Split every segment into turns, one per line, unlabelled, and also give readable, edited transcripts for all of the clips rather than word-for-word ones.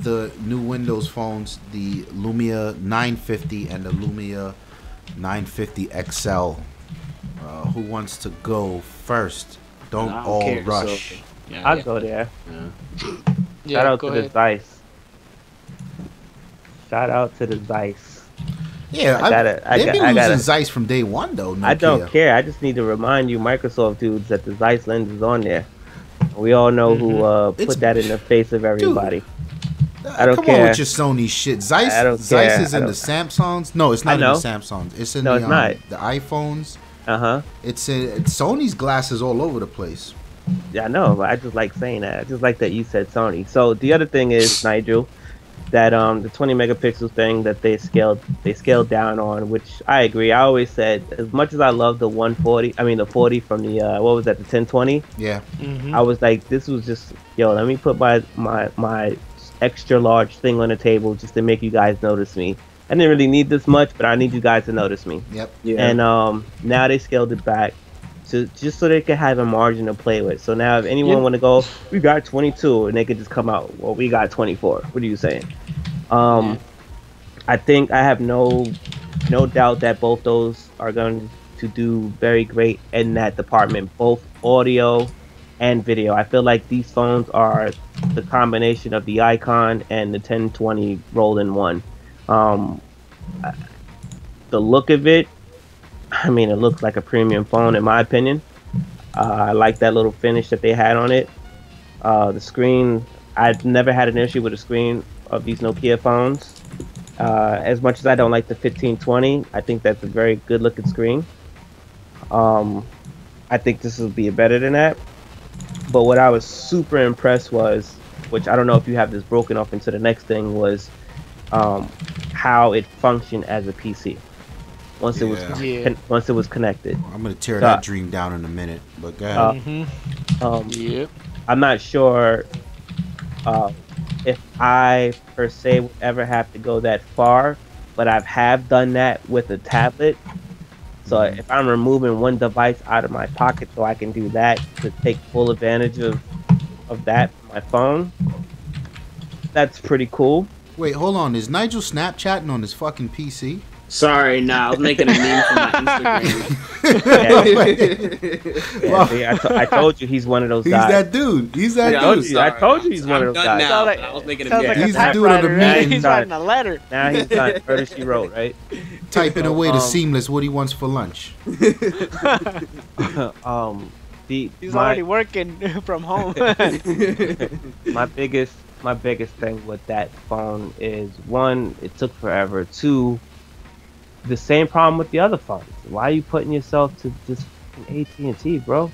the new Windows phones, the Lumia 950 and the Lumia 950 XL. Who wants to go first? Don't all care, rush.
So, yeah,
I'll go there.
Yeah.
Shout out to the Zeiss. Shout out to the Zeiss.
Yeah, they've been using Zeiss from day one, though.
I don't care. I just need to remind you, Microsoft dudes, that the Zeiss lens is on there. We all know who put that in the face of everybody.
Dude,
I don't care.
Come on with your Sony shit. Zeiss is in the Samsungs. No, it's not in the Samsungs. It's in the iPhones. It's Sony's glasses all over the place.
Yeah, I know, but I just like saying that. I just like that you said Sony. So the other thing is, Nigel, that the 20 megapixel thing that they scaled down on, which I agree. I always said, as much as I love the 40 from the what was that, the 1020?
Yeah.
I was like, this was just, let me put my extra large thing on the table just to make you guys notice me. I didn't really need this much, but I need you guys to notice me.
Yep.
Yeah. And now they scaled it back just so they could have a margin to play with. So now if anyone want to go, we got 22, and they could just come out, well, we got 24. What are you saying? I think I have no doubt that both those are going to do very great in that department, both audio and video. I feel like these phones are the combination of the Icon and the 1020 rolled in one. The look of it, I mean, it looks like a premium phone in my opinion. I like that little finish that they had on it. The screen, I've never had an issue with the screen of these Nokia phones. As much as I don't like the 1520, I think that's a very good looking screen. I think this will be better than that. But what I was super impressed was, which I don't know if you have this broken off into the next thing, was how it functioned as a PC once it was connected.
I'm gonna tear that dream down in a minute, but go ahead.
I'm not sure if I per se would ever have to go that far, but I have done that with a tablet. So if I'm removing one device out of my pocket so I can do that to take full advantage of that, my phone, that's pretty cool.
Wait, hold on. Is Nigel Snapchatting on his fucking PC?
Sorry, I was making a meme for my
Instagram. I told you he's one of those guys.
He's that dude.
I told you he's one of those guys.
Now, I was making a meme.
He's the dude of the meme.
He's writing a letter.
Now he's done murder she wrote, right?
Typing away to Seamless what he wants for lunch.
He's already working from home.
My biggest thing with that phone is, one, it took forever. Two, the same problem with the other phones. Why are you putting yourself to just AT&T, bro?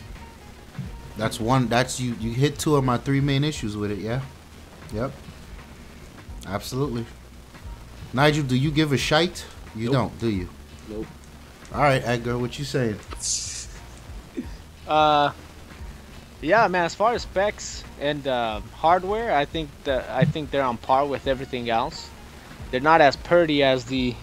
That's one. That's you hit two of my three main issues with it. Yeah. Yep. Absolutely. Nigel, do you give a shite? You don't, do you?
Nope.
All right, Edgar, what you saying?
Yeah, man. As far as specs and hardware, I think they're on par with everything else. They're not as pretty as the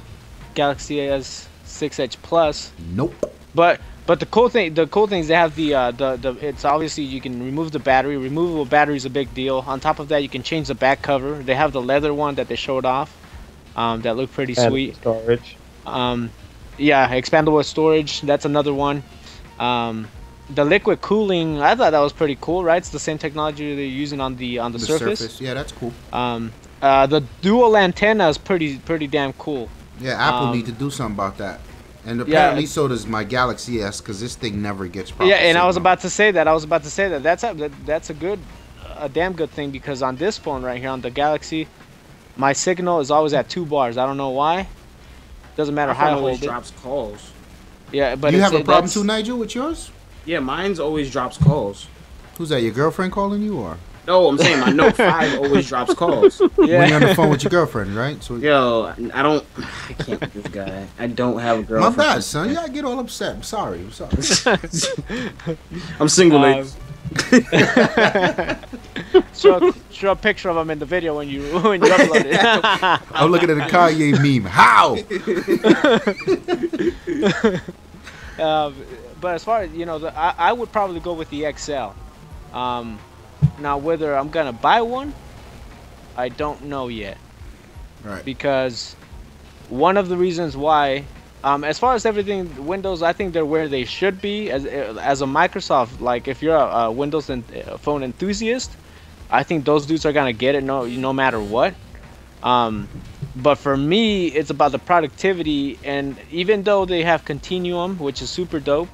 Galaxy S6 Edge Plus.
Nope.
But the cool thing is they have the it's obviously you can remove the battery. Removable battery is a big deal. On top of that, you can change the back cover. They have the leather one that they showed off. That looked pretty sweet.
Storage.
Yeah, expandable storage. That's another one. The liquid cooling, I thought that was pretty cool, right? It's the same technology they're using on the Surface.
Yeah, that's cool.
The dual antenna is pretty damn cool.
Yeah, Apple need to do something about that. And apparently so does my Galaxy S, because this thing never gets proper
and
signal.
I was about to say that. That's a damn good thing, because on this phone right here, on the Galaxy, my signal is always at 2 bars. I don't know why. Doesn't matter how I hold it.
Drops calls.
Yeah, but
you have a problem too, Nigel, with yours?
Yeah, mine's always drops calls.
Who's that? Your girlfriend calling you, or?
No, I'm saying my Note 5 always drops calls.
When you're on the phone with your girlfriend, right? So
I can't with this guy. I don't have a girlfriend.
My bad, son. You gotta get all upset. I'm sorry.
I'm single, ladies.
Show a picture of him in the video when you upload it.
I'm looking at the Kanye meme. How?
But as far as I would probably go with the XL. Now whether I'm gonna buy one, I don't know yet.
Right.
Because one of the reasons why, as far as everything Windows, I think they're where they should be as a Microsoft. Like if you're a Windows phone enthusiast, I think those dudes are gonna get it no matter what. But for me, it's about the productivity, and even though they have Continuum, which is super dope,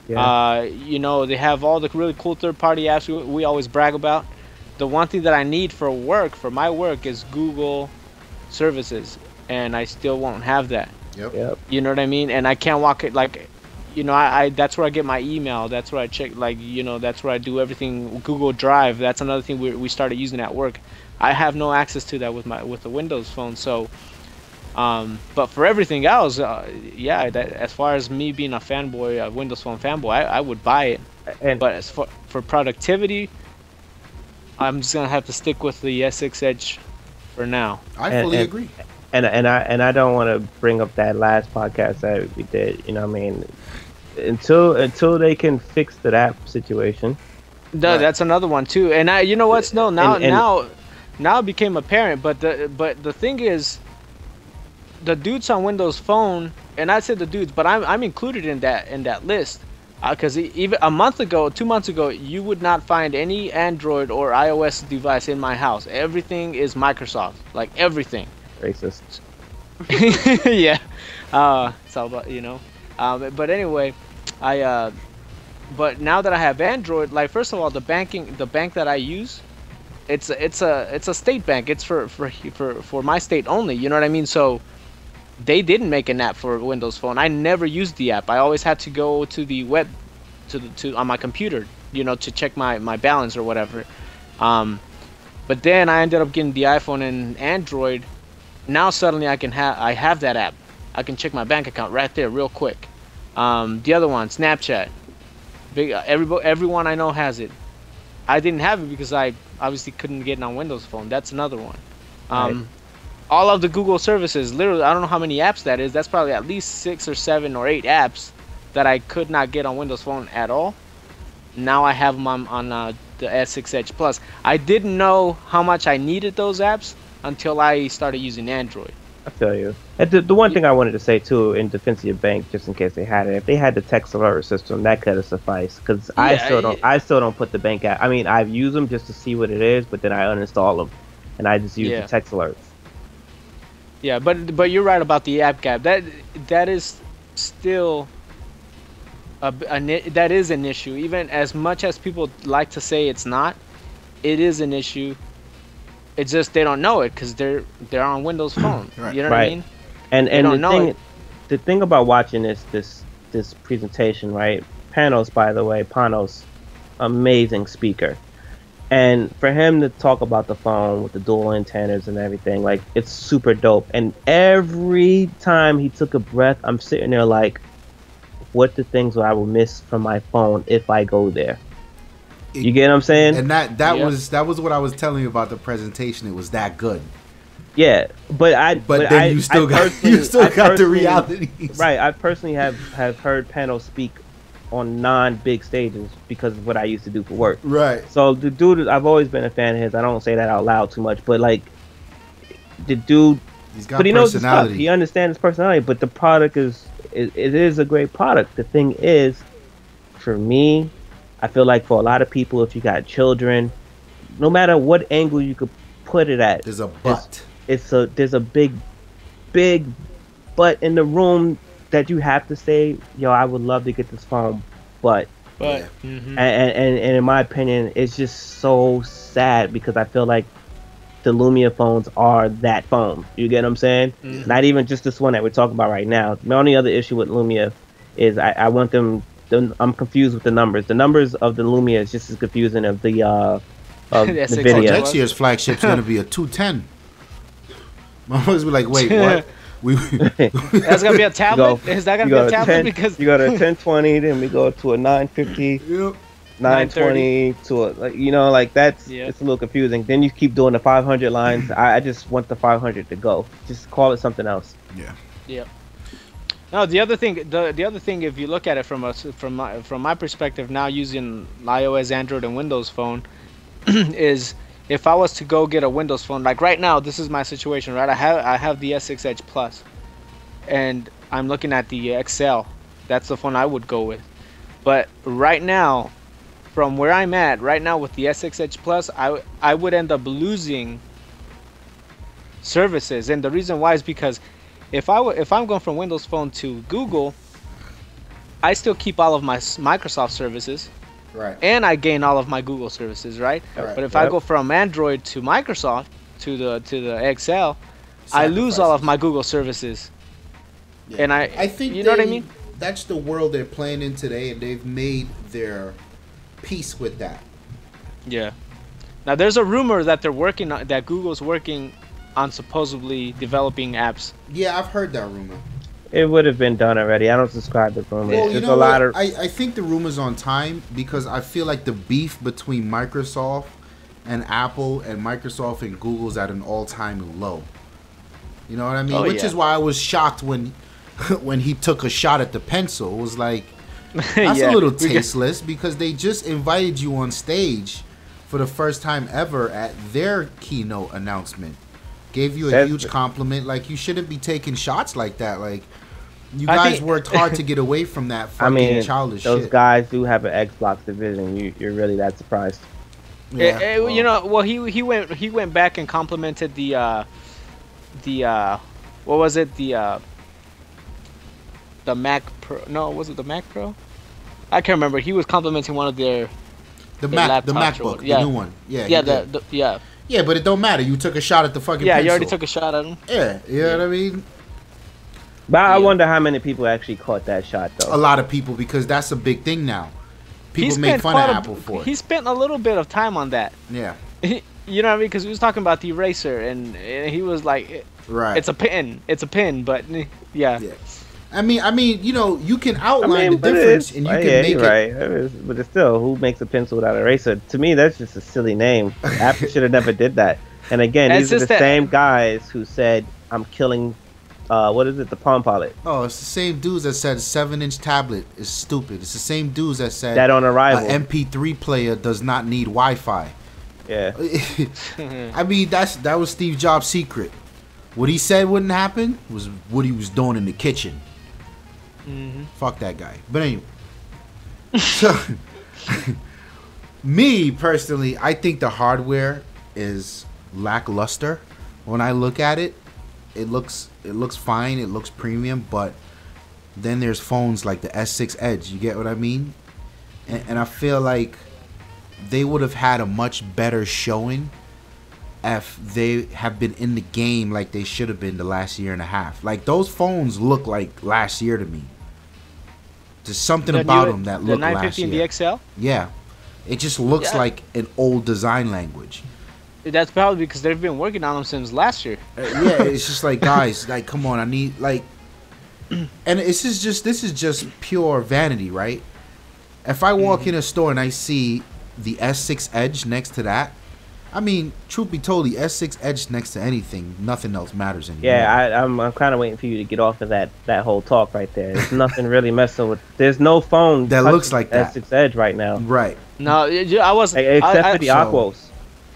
Yeah.
you know, they have all the really cool third-party apps we always brag about. The one thing that I need for work, for my work, is Google services, and I still won't have that.
Yep.
Yep.
You know what I mean? And I can't walk it like, you know, I that's where I get my email. That's where I check, like, you know, that's where I do everything. Google Drive. That's another thing we started using at work. I have no access to that with the Windows phone. So, but for everything else, yeah, that, as far as me being a fanboy, a Windows Phone fanboy, I would buy it.
And
But as for productivity, I'm just gonna have to stick with the S6 Edge for now.
I fully
and-
agree.
and I don't want to bring up that last podcast that we did. You know what I mean? Until they can fix the app situation.
Right.
That's another one too. And you know what's no now
And-
now it became apparent. But the thing is, the dudes on Windows Phone, and I said the dudes, but I'm included in that list. Because even a month ago, 2 months ago, you would not find any Android or iOS device in my house. Everything is Microsoft, like everything.
Racist.
Yeah, it's all about, you know. But anyway, but now that I have Android, like, first of all, the bank that I use, it's a state bank. It's for my state only. You know what I mean? So they didn't make an app for Windows Phone. I never used the app. I always had to go to the web, to on my computer, you know, to check my balance or whatever. But then I ended up getting the iPhone and Android. Now suddenly I have that app. I can check my bank account right there real quick. The other one, Snapchat. Everyone I know has it. I didn't have it because I obviously couldn't get it on Windows Phone. That's another one.
Right.
All of the Google services, literally, I don't know how many apps that is. That's probably at least 6 or 7 or 8 apps that I could not get on Windows Phone at all. Now I have them on the S6 Edge Plus. I didn't know how much I needed those apps until I started using Android.
I feel you. And the one thing I wanted to say too, in defense of your bank, just in case they had it, if they had the text alert system, that could have sufficed. Because I still don't put the bank app. I mean, I've used them just to see what it is, but then I uninstall them, and I just use the text alerts.
Yeah, but you're right about the app gap. That is still that is an issue. Even as much as people like to say it's not, it is an issue. It's just they don't know it because they're on Windows Phone.
Right.
You know what I mean?
And
don't
the thing about watching this presentation, right? Panos, by the way, amazing speaker. And for him to talk about the phone with the dual antennas and everything, like, it's super dope. And every time he took a breath, I'm sitting there like, what the things I will miss from my phone if I go there? You get what I'm saying?
And that was what I was telling you about the presentation. It was that good.
Yeah, but
then you still got the reality.
Right, I personally have heard Panos speak on non-big stages because of what I used to do for work.
Right.
So the dude, I've always been a fan of his. I don't say that out loud too much, but like, the dude,
he's got
but he knows his stuff.
personality.
He understands his personality. But the product it is a great product. The thing is, for me, I feel like for a lot of people, if you got children, no matter what angle you could put it at,
There's a but.
there's a big butt in the room that you have to say, yo, I would love to get this phone, but
Yeah.
Mhm.
and in my opinion, it's just so sad because I feel like the Lumia phones are that phone. You get what I'm saying?
Mhm.
Not even just this one that we're talking about right now. The only other issue with Lumia is I want them. I'm confused with the numbers. The numbers of the Lumia is just as confusing of the of
The
the
S6
Oh,
video.
next year's flagship's gonna be a 210. My always be like, wait, what?
That's gonna be a tablet. Is that gonna be a tablet? Because
you go to a 1020, then we go to a 950.
Yep.
920 to a, like, you know, like that's it's a little confusing. Then you keep doing the 500 lines. I just want the 500 to go. Just call it something else.
Yeah.
Yep. No, the other thing, if you look at it from my perspective now, using iOS, Android, and Windows Phone, is if I was to go get a Windows phone, like right now, this is my situation, right? I have the S6 Edge Plus, and I'm looking at the XL. That's the phone I would go with. But right now, from where I'm at right now with the S6 Edge Plus, I would end up losing services, and the reason why is because if I'm going from Windows Phone to Google, I still keep all of my Microsoft services,
Right.
and I gain all of my Google services, right?
Right.
But if I go from Android to Microsoft to the XL, I lose all of my Google services,
Yeah.
and
I think
you know what I mean?
That's the world they're playing in today, and they've made their peace with that.
Yeah. Now there's a rumor that they're working on, that Google's working on supposedly developing apps.
Yeah, I've heard that rumor.
It would have been done already. I don't subscribe to rumors.
Well, you
There's
know
a lot
what?
of
I think the rumor's on time because I feel like the beef between Microsoft and Apple and Microsoft and Google's at an all-time low. You know what I mean?
Oh,
Which
yeah.
is why I was shocked when when he took a shot at the pencil. It was like, that's
Yeah,
a little
we got-
tasteless because they just invited you on stage for the first time ever at their keynote announcement. Gave you a
That's-
huge compliment. Like, you shouldn't be taking shots like that. Like, you
I
guys
think-
worked hard to get away from that
I
fucking
mean,
childish
those
shit.
guys do have an Xbox division. You're really that surprised?
Yeah,
You know, well, he went back and complimented the what was it, the Mac Pro? No, was it the Mac Pro? I can't remember. He was complimenting one of their
the
their
Mac, the
laptops or
MacBook,
what- yeah.
the new one. Yeah,
yeah
he did.
yeah
Yeah, but it don't matter. You took a shot at the fucking
yeah.
pencil.
You already took a shot at him.
Yeah, you know what I mean?
But I
Yeah.
wonder how many people actually caught that shot though.
A lot of people, because that's a big thing now. People make fun of Apple for
He
it.
spent a little bit of time on that.
Yeah,
You know what I mean? Because he was talking about the eraser, and he was like,
right.
"It's a pin, but yeah."
Yeah. I mean, you know, you can outline the
but
difference,
it's-
and you
yeah,
can make
you're
it.
right. But it's still, who makes a pencil without an eraser? To me, that's just a silly name. Apple should have never did that. And again,
It's
these are the
just that-
same guys who said, "I'm killing." What is it? The Palm Pilot.
Oh, it's the same dudes that said a 7-inch tablet is stupid. It's the same dudes that said
That on
an
arrival.
MP3 player does not need Wi-Fi.
Yeah.
I mean, that was Steve Jobs' secret. What he said wouldn't happen was what he was doing in the kitchen.
Mm-hmm.
Fuck that guy. But anyway, so me personally, I think the hardware is lackluster. When I look at it, it looks fine. It looks premium, but then there's phones like the S6 Edge. You get what I mean? And I feel like they would have had a much better showing if they have been in the game like they should have been the last year and a half. Like, those phones look like last year to me. There's something about them that
the
look
950
last
and
year.
the XL.
Yeah, it just looks
Yeah.
like an old design language.
That's probably because they've been working on them since last year.
Yeah, it's just like, guys, like, come on, I need, like, and this is just pure vanity, right? If I walk in a store and I see the S6 Edge next to that, I mean, truth be told, the S6 Edge next to anything, nothing else matters anymore.
Yeah, I'm kind of waiting for you to get off of that whole talk right there. There's nothing really messing with. There's no phone
That
touching
looks like that.
S6 Edge right now,
Right.
No, I wasn't.
except
I,
for the
so-
Aquos.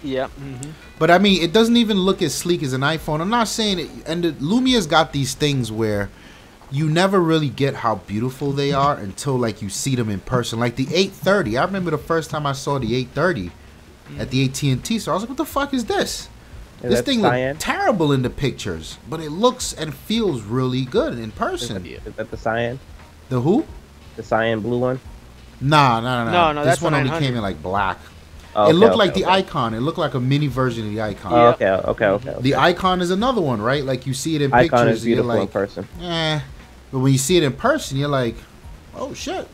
Yeah. Mm-hmm.
But I mean, it doesn't even look as sleek as an iPhone. I'm not saying it. And the Lumia's got these things where you never really get how beautiful they are until, like, you see them in person. Like the 830. I remember the first time I saw the 830 at the AT&T. So I was like, what the fuck is this?
Is
This
that
thing
cyan?
looked terrible in the pictures, but it looks and feels really good in person.
Is that the cyan?
The who?
The cyan blue one?
No.
No,
This
that's
one
the
only
900.
came in like black.
Oh,
It looked
okay,
like the
okay.
icon. It looked like a mini version of the icon.
Oh,
Yeah.
okay.
The icon is another one, right? Like, you see it in
Icon
pictures,
is
and you're
beautiful in
like,
person.
eh. But when you see it in person, you're like, oh shit,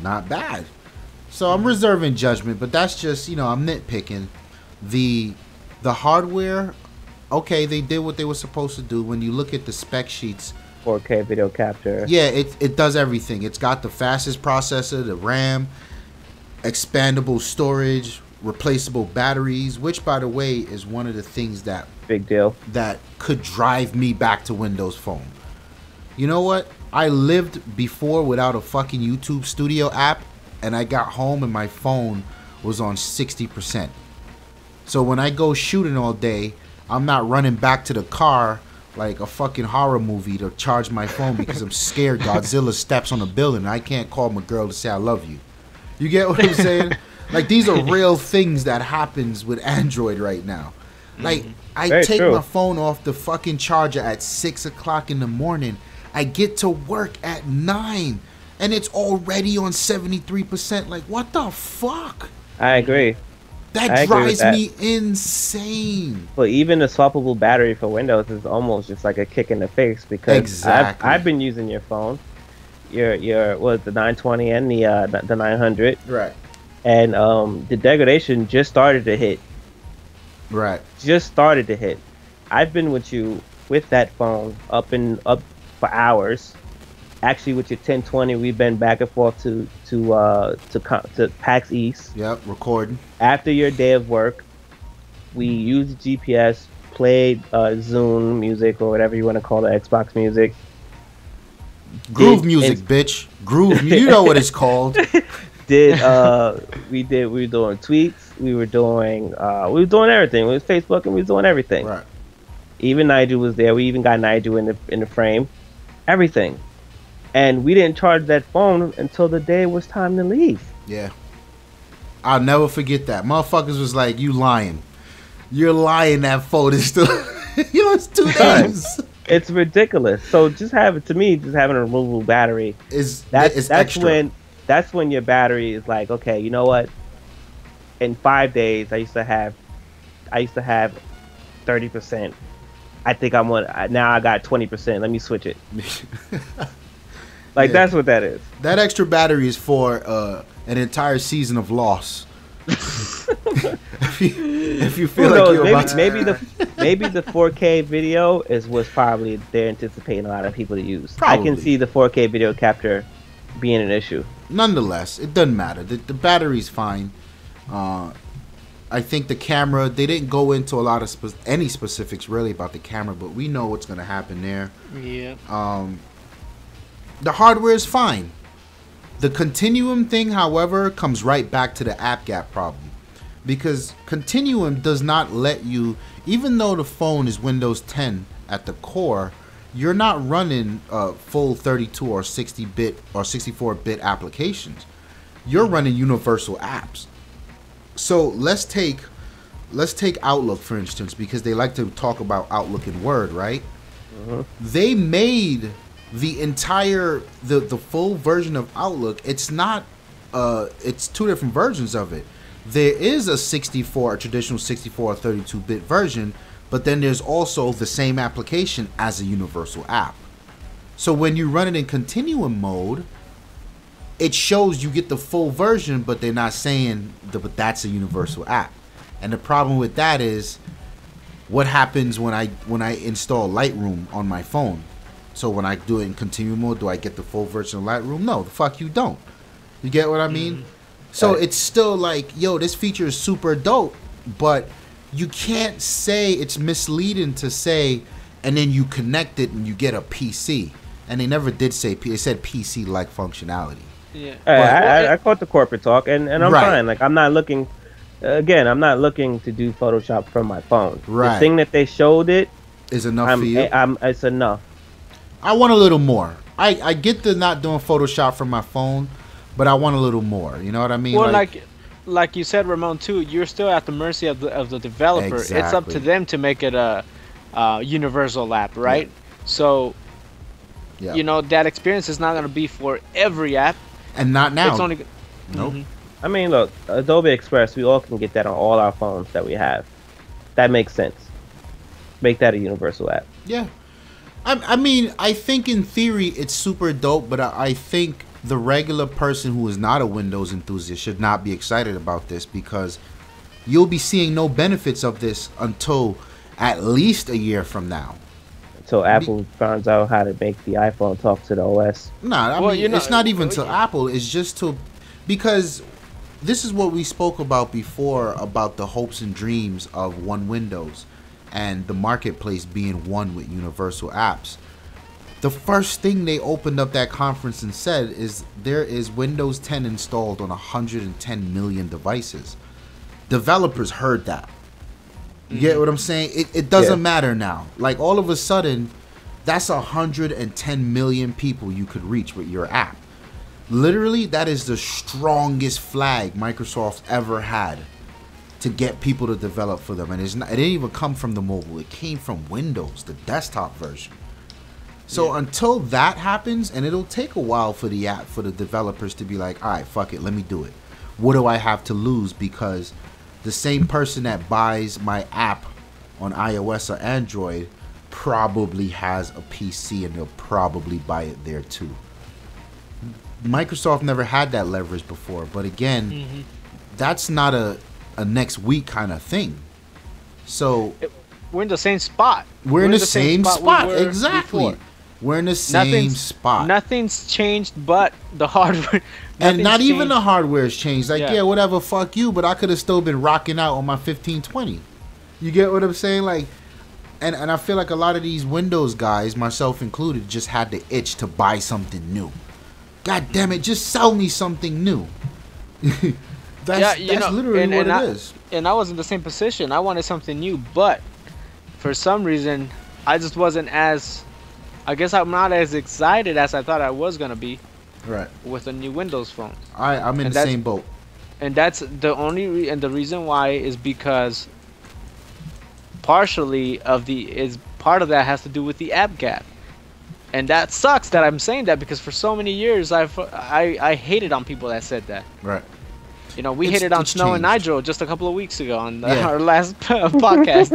not bad. So I'm reserving judgment, but that's just, you know, I'm nitpicking. The hardware, okay, they did what they were supposed to do. When you look at the spec sheets,
4K video capture.
yeah, it does everything. It's got the fastest processor, the RAM, expandable storage, replaceable batteries, which, by the way, is one of the things that
Big deal.
could drive me back to Windows Phone. You know what? I lived before without a fucking YouTube Studio app, and I got home and my phone was on 60%. So when I go shooting all day, I'm not running back to the car like a fucking horror movie to charge my phone because I'm scared Godzilla steps on a building and I can't call my girl to say I love you. You get what I'm saying? Like, these are real things that happens with Android right now. Like, I
Very
take
true.
my phone off the fucking charger at 6 o'clock in the morning. I get to work at 9 and it's already on 73%. Like, what the fuck?
I agree.
That
I agree with
drives
that.
me insane.
But even the swappable battery for Windows is almost just like a kick in the face because
Exactly.
I've been using your phone, your the 920 and the 900,
Right.
and the degradation just started to hit.
Right.
Just started to hit. I've been with you with that phone up for hours. Actually, with your 1020, we've been back and forth to PAX East.
Yep. Recording.
After your day of work, we used the GPS, played Zune music or whatever you want to call it, Xbox music.
Groove
Did-
music, bitch. Groove. You know what it's called.
We were doing tweets, we were doing everything. We was Facebook and we was doing everything.
Right.
Even Nigel was there. We even got Nigel in the frame. Everything. And we didn't charge that phone until the day it was time to leave.
Yeah. I'll never forget that. Motherfuckers was like, you lying. You're lying, that phone is still... it's 2 days.
It's ridiculous. So just having a removable battery,
Is
that's
extra.
when your battery is like, okay, you know what? In 5 days, I used to have 30%. I think now I got 20%. Let me switch it. Like,
Yeah.
that's what that is.
That extra battery is for an entire season of loss. if you feel
Who
like
knows?
you're about to...
Maybe the 4K video was probably they're anticipating a lot of people to use. I
Probably.
can see the 4K video capture being an issue.
Nonetheless, it doesn't matter. The battery's fine. I think the camera, they didn't go into a lot of any specifics really about the camera, but we know what's going to happen there.
Yeah.
The hardware is fine. The Continuum thing, however, comes right back to the app gap problem. Because Continuum does not let you, even though the phone is Windows 10 at the core, you're not running full 32 or 60-bit or 64-bit applications. You're running universal apps. So let's take Outlook, for instance, because they like to talk about Outlook in Word, right? They made the entire the full version of Outlook. It's not it's two different versions of it. There is a traditional 64 or 32-bit version, but then there's also the same application as a universal app. So when you run it in Continuum mode, it shows you get the full version, but they're not saying but that's a universal app. And the problem with that is, what happens when I install Lightroom on my phone? So when I do it in Continuum mode, do I get the full version of Lightroom? No, the fuck you don't. You get what I mean? So
Right.
it's still like, yo, this feature is super dope, but you can't say it's misleading to say, and then you connect it and you get a PC. And they never did say they said PC-like functionality.
Yeah.
I caught the corporate talk, and I'm
Right.
fine. Like, I'm not looking. Again, I'm not looking to do Photoshop from my phone.
Right.
The thing that they showed
Is enough for you?
it's enough.
I want a little more. I get the not doing Photoshop from my phone, but I want a little more. You know what I mean?
Well, like you said, Ramon, too, you're still at the mercy of the developer. It's up to
Exactly.
them to make it a universal app, right? So,
yeah.
you know, that experience is not going to be for every app.
And not now.
It's only
Nope.
Mhm.
I mean, look, Adobe Express, we all can get that on all our phones that we have. That makes sense. Make that a universal app.
Yeah. I mean, I think in theory it's super dope, but I think the regular person who is not a Windows enthusiast should not be excited about this, because you'll be seeing no benefits of this until at least a year from now.
So Apple finds out how to make the iPhone talk to the OS.
Nah, I
Well,
mean,
you know-
it's not even to Apple. It's just to, because this is what we spoke about before about the hopes and dreams of one Windows and the marketplace being one with universal apps. The first thing they opened up that conference and said is there is Windows 10 installed on 110 million devices. Developers heard that. You get what I'm saying? It doesn't matter now. Like, all of a sudden, that's 110 million people you could reach with your app. Literally, that is the strongest flag Microsoft ever had to get people to develop for them. And it didn't even come from the mobile. It came from Windows, the desktop version. So until that happens, and it'll take a while for the app, for the developers to be like, all right, fuck it, let me do it. What do I have to lose? Because the same person that buys my app on iOS or Android probably has a PC, and they'll probably buy it there too. Microsoft never had that leverage before, but again, that's not a next week kind of thing. So
we're in the same spot.
We're in the same spot. Exactly.
Before.
We're in the same spot.
Nothing's changed but the hardware.
And not even the hardware's changed. Like, yeah, whatever, fuck you, but I could have still been rocking out on my 1520. You get what I'm saying? Like, and I feel like a lot of these Windows guys, myself included, just had the itch to buy something new. God damn it, just sell me something new. That's literally what it is.
And I was in the same position. I wanted something new, but for some reason, I just wasn't as... I guess I'm not as excited as I thought I was going to be.
Right.
With a new Windows phone.
I'm in the same boat.
And that's the only... and the reason why is because... partially part of that has to do with the app gap. And that sucks that I'm saying that, because for so many years I hated on people that said that.
Right.
You know, we hated on Snow and Nigel just a couple of weeks ago on our last podcast.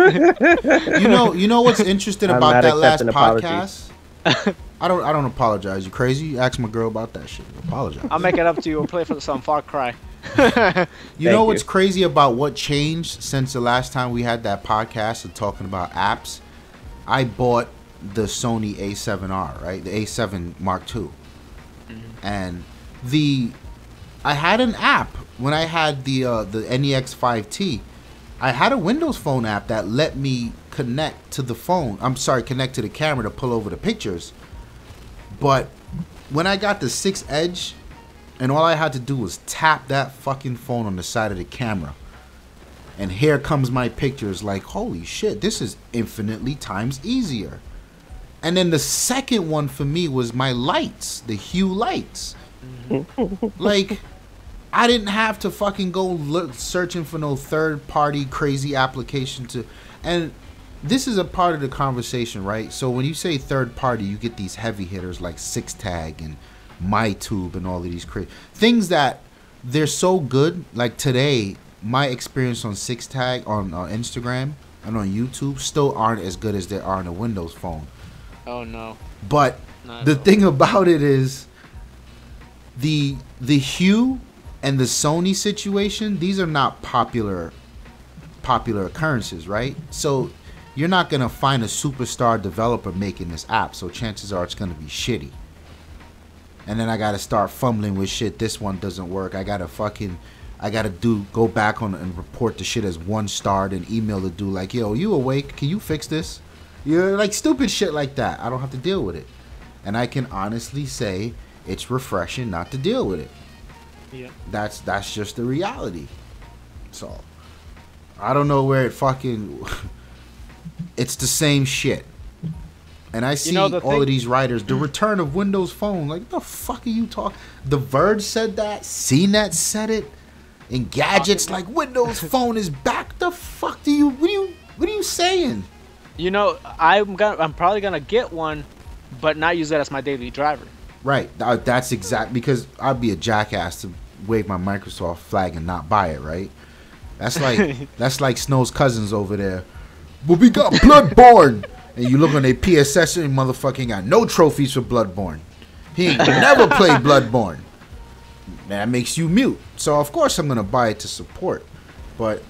You know what's interesting about that last podcast? I don't apologize. You crazy? You ask my girl about that shit. Apologize.
I'll make it up to you. We'll play for some Far Cry.
You know what's crazy about what changed since the last time we had that podcast of talking about apps? I bought the Sony A7R, right? The A7 Mark II. And I had an app when I had the NEX 5T. I had a Windows Phone app that let me connect to the phone. Connect to the camera to pull over the pictures. But when I got the 6 Edge, and all I had to do was tap that fucking phone on the side of the camera, and here comes my pictures, like, holy shit, this is infinitely times easier. And then the second one for me was my lights, the Hue lights. Like, I didn't have to fucking go searching for no third-party crazy application to... And this is a part of the conversation, right? So when you say third-party, you get these heavy hitters like SixTag and MyTube and all of these crazy things that they're so good. Like today, my experience on SixTag on Instagram and on YouTube still aren't as good as they are on a Windows phone.
Oh no!
But the thing about it is the Hue and the Sony situation. These are not popular occurrences, right? So you're not gonna find a superstar developer making this app. So chances are it's gonna be shitty. And then I gotta start fumbling with shit. This one doesn't work. I gotta go back on and report the shit as 1-star and email the dude like, yo, you awake? Can you fix this? You're like stupid shit like that. I don't have to deal with it. And I can honestly say it's refreshing not to deal with it.
Yeah. That's
just the reality. So I don't know where it fucking it's the same shit. And I see all of these writers, the return of Windows Phone. Like, what the fuck are you talking? The Verge said that. CNET said it. And Gadgets like Windows Phone is back. The fuck do you? What are you saying?
You know, I'm probably gonna get one, but not use that as my daily driver.
Right. That's exact, because I'd be a jackass to wave my Microsoft flag and not buy it. Right. That's like Snow's cousins over there. But we got Bloodborne. And you look on their PSS and motherfucking got no trophies for Bloodborne. He ain't never played Bloodborne. That makes you mute. So of course I'm gonna buy it to support. But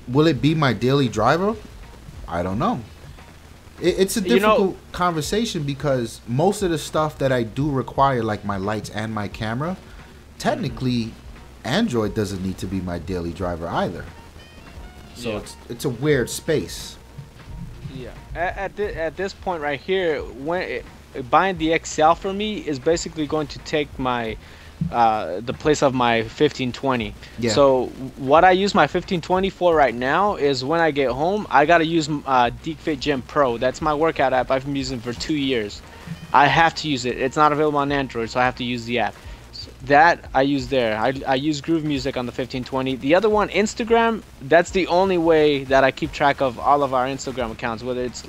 will it be my daily driver? I don't know. It's a difficult conversation, because most of the stuff that I do require, like my lights and my camera, technically Android doesn't need to be my daily driver either. So it's a weird space.
Yeah, at this point right here, buying the XL for me is basically going to take my the place of my 1520.
Yeah.
So what I use my 1520 for right now is when I get home, I gotta use DeepFit Gym Pro. That's my workout app. I've been using for 2 years. I have to use it. It's not available on Android, so I have to use the app. So that I use there. I use Groove Music on the 1520. The other one, Instagram, that's the only way that I keep track of all of our Instagram accounts, whether it's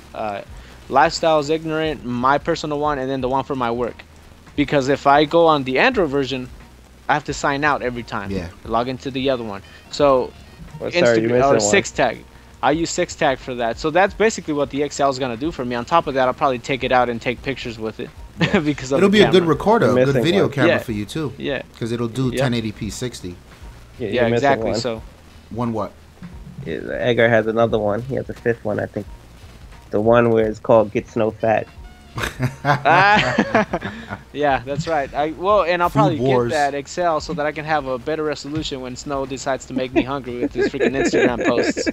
Lifestyles Ignorant, my personal one, and then the one for my work. Because if I go on the Android version, I have to sign out every time.
Yeah.
Log into the other one. So
Well, sorry, you're missing one.
Six Tag. I use Six Tag for that. So that's basically what the XL is gonna do for me. On top of that, I'll probably take it out and take pictures with it. Because of
It'll
the
be a good
camera.
recorder, a
You're
good
missing
video
one.
camera
Yeah.
for you too.
Yeah.
Because it'll do
Yeah.
1080p 60.
You're
Yeah,
missing
exactly.
one.
So
One what?
Yeah, Edgar has another one. He has a fifth one, I think. The one where it's called "Gets No Fat."
yeah, that's right. And I'll
Food
probably
wars.
get that XL so that I can have a better resolution when Snow decides to make me hungry with his freaking Instagram posts.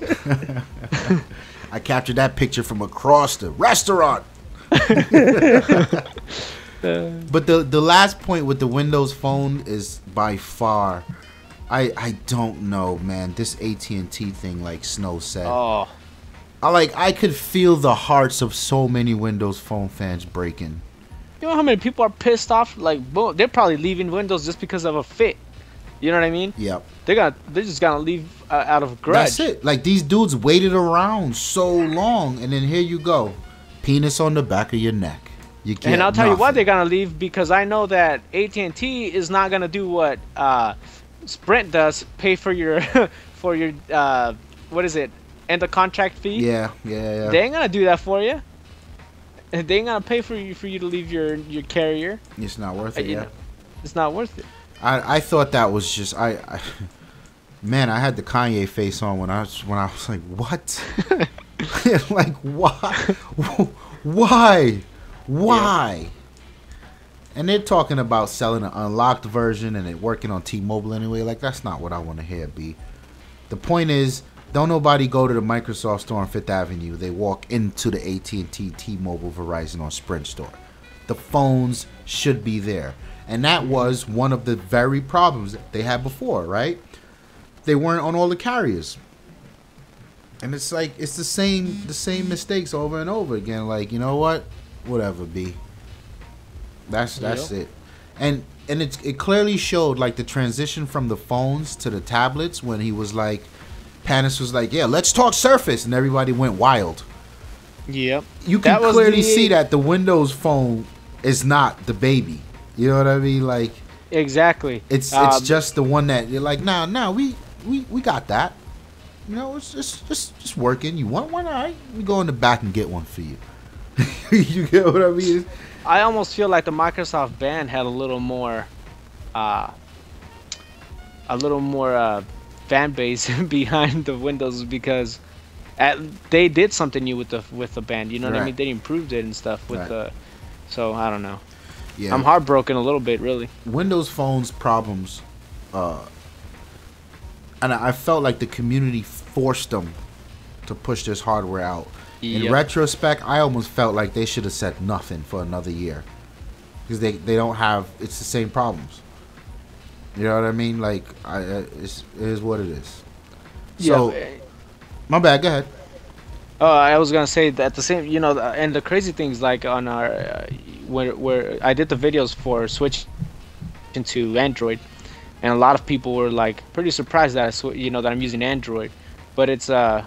I captured that picture from across the restaurant. But the last point with the Windows Phone is by far, I don't know, man. This AT&T thing, like Snow said,
Oh,
I could feel the hearts of so many Windows Phone fans breaking.
you know how many people are pissed off? Like, boom, they're probably leaving Windows just because of a fit. You know what I mean?
Yep.
They're just gonna leave out of grudge.
That's it. Like, these dudes waited around so long, and then here you go, penis on the back of your neck. You can't.
And I'll tell you why they're gonna leave, because I know that AT&T is not gonna do what Sprint does, pay for your for your what is it, end of contract fee.
Yeah.
They ain't gonna do that for you. They ain't gonna pay for you to leave your carrier.
It's not worth it.
You
Yeah.
know, it's not worth it.
I thought that was just man, I had the Kanye face on when I was like, what? Like, why? Yeah. And they're talking about selling an unlocked version and it working on T-Mobile anyway. Like, that's not what I want to hear, B. The point is, don't nobody go to the Microsoft store on Fifth Avenue. They walk into the AT&T, T-Mobile, Verizon, or Sprint store. The phones should be there. And that was one of the very problems that they had before, right? They weren't on all the carriers. And it's like, it's the same mistakes over and over again. Like, you know what? Whatever, B. That's it. And it clearly showed, like, the transition from the phones to the tablets when he was like, Panis was like, yeah, let's talk Surface, and everybody went wild.
Yep.
You can clearly see that the Windows Phone is not the baby. You know what I mean? Like,
exactly.
It's just the one that you're like, nah, we got that. You know, it's just working. You want one? All right, we go in the back and get one for you. You get what I mean?
I almost feel like the Microsoft band had a little more fan base behind the Windows, because they did something new with the band. You know what I mean? They improved it and stuff with the. So I don't know.
Yeah.
I'm heartbroken a little bit, really.
Windows Phone's problems, and I felt like the community forced them to push this hardware out. In retrospect, I almost felt like they should have said nothing for another year, because they don't have, it's the same problems. You know what I mean? Like, it is what it is. So, my bad. Go ahead.
I was gonna say that the same, you know, and the crazy things, like on our where I did the videos for switch into Android, and a lot of people were like pretty surprised that that I'm using Android, but it's and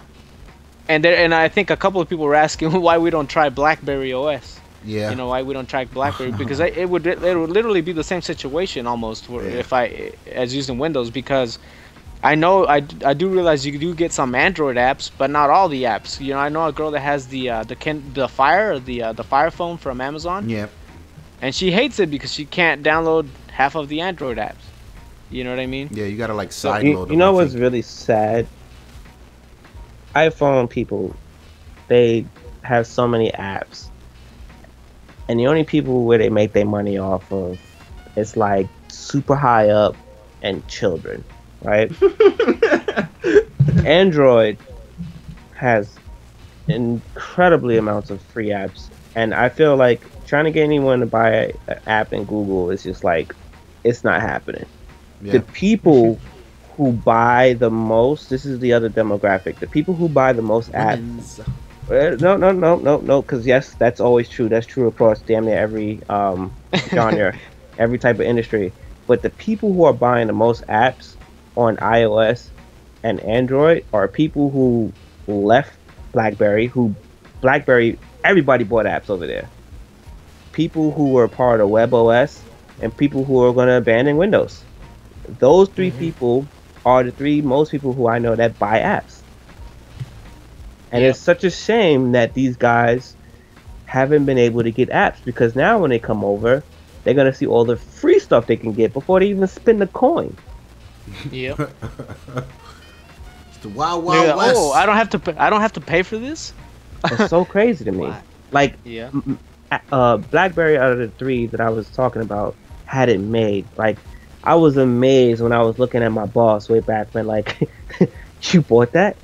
I think a couple of people were asking why we don't try BlackBerry OS.
Yeah.
You know, why we don't try BlackBerry, because it would literally be the same situation almost if as using Windows, because I know I do realize you do get some Android apps, but not all the apps. You know, I know a girl that has the Fire phone from Amazon.
Yep.
And she hates it because she can't download half of the Android apps. You know what I mean?
Yeah, you gotta like side load.
You know what's really sad? iPhone people, they have so many apps, and the only people where they make their money off of is like super high up and children, right? Android has incredibly amounts of free apps, and I feel like trying to get anyone to buy an app in Google is just like it's not happening.
Yeah.
The people who buy the most, this is the other demographic. The people who buy the most apps.
Women's-
No. Because yes, that's always true. That's true across damn near every genre, every type of industry. But the people who are buying the most apps on iOS and Android are people who left BlackBerry. Everybody bought apps over there. People who were part of WebOS and people who are going to abandon Windows. Those three people are the three most people who I know that buy apps. And
Yep.
it's such a shame that these guys haven't been able to get apps, because now when they come over, they're going to see all the free stuff they can get before they even spend a coin.
Yep.
It's the Wild
They're
Wild
like,
West.
oh, I don't have to. I don't have to pay for this.
It's so crazy to me.
Why?
Like,
Yeah.
BlackBerry out of the three that I was talking about had it made. Like, I was amazed when I was looking at my boss way back when, like, you bought that?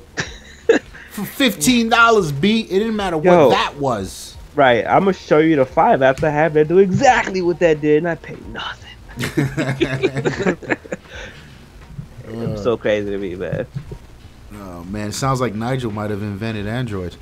For $15, B. It didn't matter what
Yo.
that was.
Right, I'm gonna show you the 5 apps I have that do exactly what that did, and I paid nothing. It was so crazy to me, man.
Oh man, it sounds like Nigel might have invented Android.